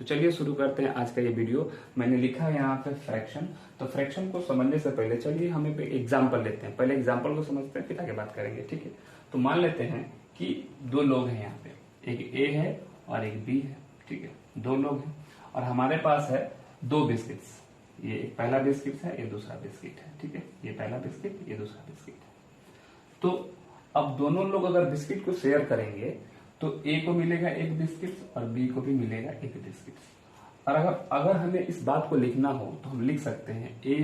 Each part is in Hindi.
तो चलिए शुरू करते हैं आज का ये वीडियो। मैंने लिखा है यहाँ पे फ्रैक्शन। तो फ्रैक्शन को समझने से पहले चलिए हम एक एग्जाम्पल लेते हैं। पहले एग्जाम्पल को समझते हैं, फिर आगे बात करेंगे, ठीक है। तो मान लेते हैं कि दो लोग हैं यहाँ पे, एक ए है और एक बी है, ठीक है। दो लोग हैं और हमारे पास है दो बिस्किट्स। ये एक पहला बिस्किट है, ये दूसरा बिस्किट है, ठीक है। ये पहला बिस्किट, ये दूसरा बिस्किट है। तो अब दोनों लोग अगर बिस्किट को शेयर करेंगे तो ए को मिलेगा एक बिस्किट और बी को भी मिलेगा एक बिस्किट। और अगर हमें इस बात को लिखना हो तो हम लिख सकते हैं ए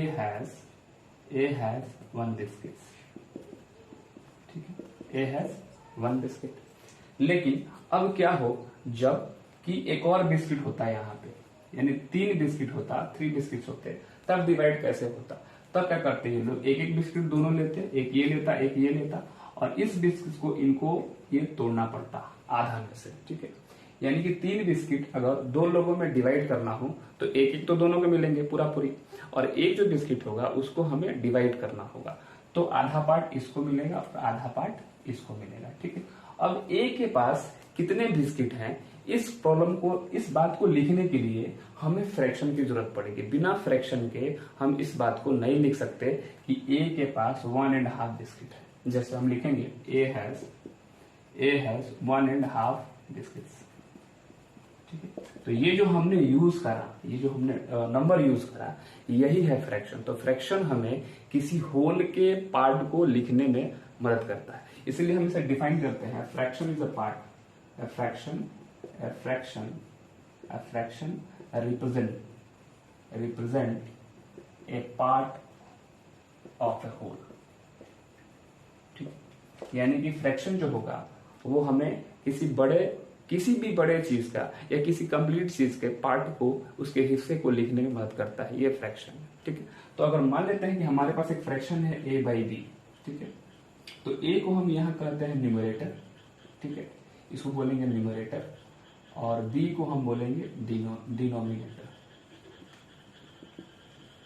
हैज वन बिस्किट, ठीक है। A has one biscuit. लेकिन अब क्या हो जब कि एक और बिस्किट होता है यहाँ पे, यानी 3 बिस्किट होता, 3 बिस्किट होते, तब डिवाइड कैसे होता? तब क्या करते हैं लोग, एक एक बिस्किट दोनों लेते, एक ये लेता एक ये लेता, और इस बिस्किट को इनको ये तोड़ना पड़ता आधा में से, ठीक है। यानी कि 3 बिस्किट अगर 2 लोगों में डिवाइड करना हो तो एक एक तो दोनों को मिलेंगे पूरा पूरी, और एक जो बिस्किट होगा उसको हमें डिवाइड करना होगा। तो आधा पार्ट इसको मिलेगा और आधा पार्ट इसको मिलेगा, ठीक है। अब ए के पास कितने बिस्किट हैं, इस प्रॉब्लम को, इस बात को लिखने के लिए हमें फ्रैक्शन की जरूरत पड़ेगी। बिना फ्रैक्शन के हम इस बात को नहीं लिख सकते कि ए के पास 1.5 बिस्किट है। जैसे हम लिखेंगे ए हैज 1.5 बिस्किट्स, ठीक है। तो ये जो हमने यूज करा, ये जो हमने नंबर यूज करा, यही है फ्रैक्शन। तो फ्रैक्शन हमें किसी होल के पार्ट को लिखने में मदद करता है, इसलिए हम इसे डिफाइन करते हैं। Fraction is a part, a fraction represent a part of a whole, ठीक। यानी कि फ्रैक्शन जो होगा वो हमें किसी भी बड़े चीज का या किसी कंप्लीट चीज के पार्ट को, उसके हिस्से को लिखने में मदद करता है, ये फ्रैक्शन है, ठीक है। तो अगर मान लेते हैं कि हमारे पास एक फ्रैक्शन है a बाई बी, ठीक है। तो a को हम यहां करते हैं न्यूमरेटर, ठीक है, इसको बोलेंगे न्यूमरेटर, और b को हम बोलेंगे डिनोमिनेटर,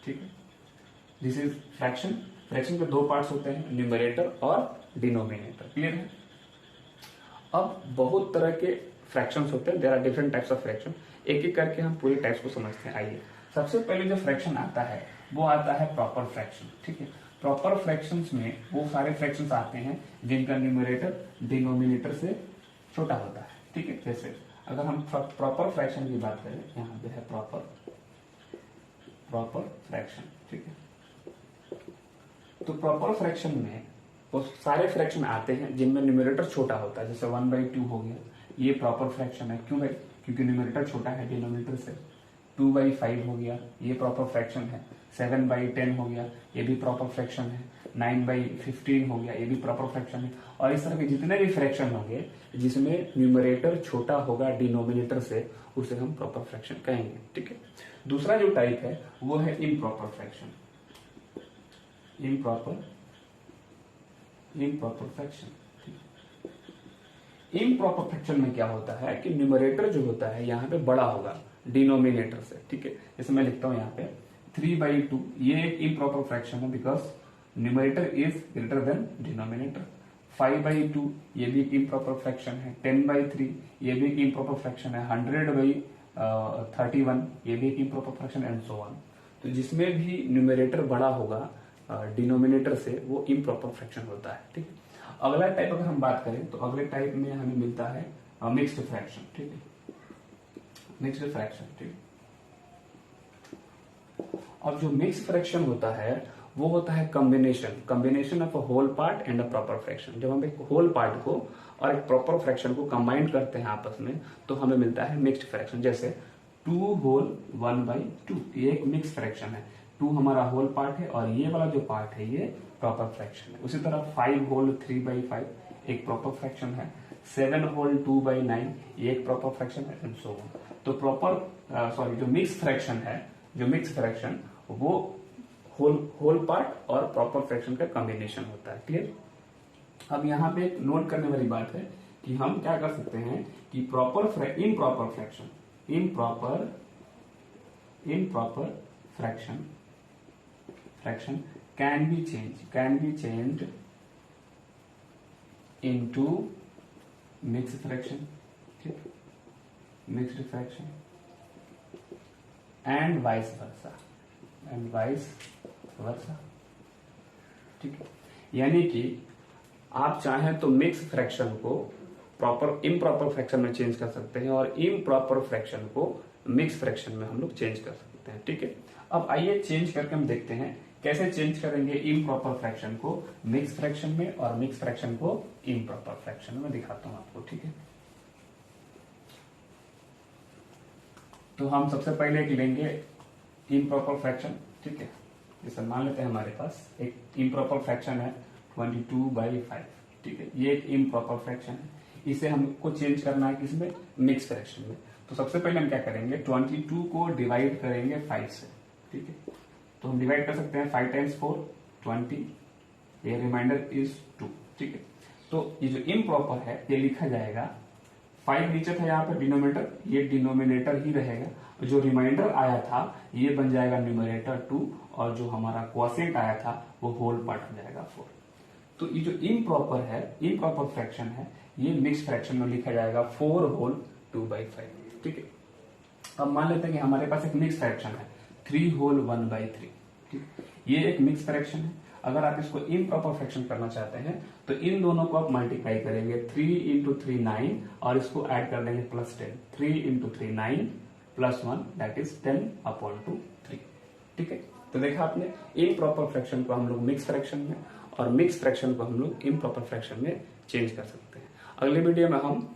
ठीक है। This is fraction. फ्रैक्शन के 2 पार्ट्स होते हैं, न्यूमरेटर और डिनोमिनेटर, क्लियर है। अब बहुत तरह के फ्रैक्शंस होते हैं, there are different types of fraction. एक एक करके हम पूरे टाइप्स को समझते हैं। आइए, सबसे पहले जो फ्रैक्शन आता है वो आता है प्रॉपर फ्रैक्शन, ठीक है। प्रॉपर फ्रैक्शंस में वो सारे फ्रैक्शंस आते हैं जिनका न्यूमरेटर डिनोमिनेटर से छोटा होता है, ठीक है। जैसे अगर हम प्रॉपर फ्रैक्शन की बात करें, यहाँ पे है प्रॉपर फ्रैक्शन, ठीक है। तो प्रॉपर फ्रैक्शन में वो सारे फ्रैक्शन आते हैं जिनमें न्यूमरेटर छोटा होता है। जैसे 1/2 हो गया, ये प्रॉपर फ्रैक्शन है। क्यों भाई? क्योंकि न्यूमरेटर छोटा है डिनोमिनेटर से। 2/5 हो गया, ये प्रॉपर फ्रैक्शन है। 7/10 हो गया, ये भी प्रॉपर फ्रैक्शन है। 9/15 हो गया, ये भी प्रॉपर फ्रैक्शन है। और इस तरह के जितने भी फ्रैक्शन होंगे जिसमें न्यूमरेटर छोटा होगा डिनोमिनेटर से, उसे हम प्रॉपर फ्रैक्शन कहेंगे, ठीक है। दूसरा जो टाइप है वो है improper fraction. Improper fraction, improper fraction में क्या होता है कि न्यूमरेटर जो होता है यहाँ पे बड़ा होगा डिनोमिनेटर से, ठीक है। जैसे मैं लिखता हूं यहाँ पे 3/2, ये एक इम्प्रॉपर फ्रैक्शन है because numerator is greater than denominator. 5/2 ये भी एक इम्प्रॉपर फ्रैक्शन है। 10/3 ये भी एक इम्प्रॉपर फ्रैक्शन है। 100/31 ये भी एक improper fraction, and so on. तो जिसमें भी न्यूमरेटर बड़ा होगा डिनोमिनेटर से, वो इम्प्रॉपर फ्रैक्शन होता है, ठीक है। अगला टाइप अगर हम बात करें तो अगले टाइप में हमें मिलता है मिक्स्ड फ्रैक्शन, ठीक है। मिक्स्ड फ्रैक्शन, ठीक। अब जो मिक्स फ्रैक्शन होता है वो होता है combination of a whole part and a proper fraction. जब हम एक होल पार्ट को और एक प्रॉपर फ्रैक्शन को कंबाइन करते हैं आपस में, तो हमें मिलता है मिक्स्ड फ्रैक्शन। जैसे 2 होल 1/2, ये एक मिक्स फ्रैक्शन है। 2 हमारा होल पार्ट है और ये वाला जो पार्ट है ये प्रॉपर फ्रैक्शन है। उसी तरह 5 होल 3/5 एक प्रॉपर फ्रैक्शन है। 7 होल 2/9 ये एक प्रॉपर फ्रैक्शन है, एंड सो ऑन। तो जो मिक्स फ्रैक्शन वो होल पार्ट और प्रॉपर फ्रैक्शन का कॉम्बिनेशन होता है, क्लियर। अब यहाँ पे एक नोट करने वाली बात है कि हम क्या कर सकते हैं कि improper fraction can be changed into mixed fraction, ठीक, mixed fraction. And vice versa. ठीक है, यानी कि आप चाहें तो मिक्स फ्रैक्शन को प्रॉपर इम्प्रॉपर फ्रैक्शन में चेंज कर सकते हैं और इम्प्रॉपर फ्रैक्शन को मिक्स फ्रैक्शन में हम लोग चेंज कर सकते हैं। ठीक है, अब आइए चेंज करके हम देखते हैं कैसे चेंज करेंगे इम्प्रॉपर फ्रैक्शन को मिक्स फ्रैक्शन में और मिक्स फ्रैक्शन को इम्प्रॉपर फ्रैक्शन में। दिखाता हूं आपको। ठीक है, तो हम सबसे पहले लेंगे इम्प्रॉपर फ्रैक्शन। ठीक है, जैसे मान लेते हैं हमारे पास एक इम्प्रॉपर फ्रैक्शन है 22/5। ठीक है, ये एक इम्प्रॉपर फ्रैक्शन है, इसे हमको चेंज करना है किसमें, मिक्स फ्रैक्शन में। तो सबसे पहले हम क्या करेंगे, 22 को डिवाइड करेंगे 5 से। ठीक है, तो हम डिवाइड कर सकते हैं 5 टाइम्स 4 20, ये रिमाइंडर इज 2। ठीक है, तो ये जो इम्प्रॉपर है ये लिखा जाएगा 5 नीचे था यहाँ पर डिनोमिनेटर, ये डिनोमिनेटर ही रहेगा। जो रिमाइंडर आया था ये बन जाएगा न्यूमरेटर 2 और जो हमारा क्वोशिएंट आया था वो होल पार्ट हो जाएगा 4। तो ये जो इम्प्रॉपर है, इम्प्रॉपर फ्रैक्शन है, ये मिक्स फ्रैक्शन में लिखा जाएगा 4 होल 2/5। ठीक है, अब मान लेते हैं कि हमारे पास एक मिक्स फ्रैक्शन है 3 होल 1/3। ठीक, ये एक मिक्स फ्रैक्शन है। अगर आप इसको इम्प्रॉपर फ्रैक्शन करना चाहते हैं तो इन दोनों को आप मल्टीप्लाई करेंगे, 3 इंटू 3 9 और इसको ऐड कर देंगे +10। 3 इंटू 3 9 +1 दैट इज 10/3। ठीक है, तो देखा आपने, इम्प्रॉपर फ्रैक्शन को हम लोग मिक्स फ्रैक्शन में और मिक्स फ्रैक्शन को हम लोग इम्प्रॉपर फ्रैक्शन में चेंज कर सकते हैं। अगले वीडियो में हम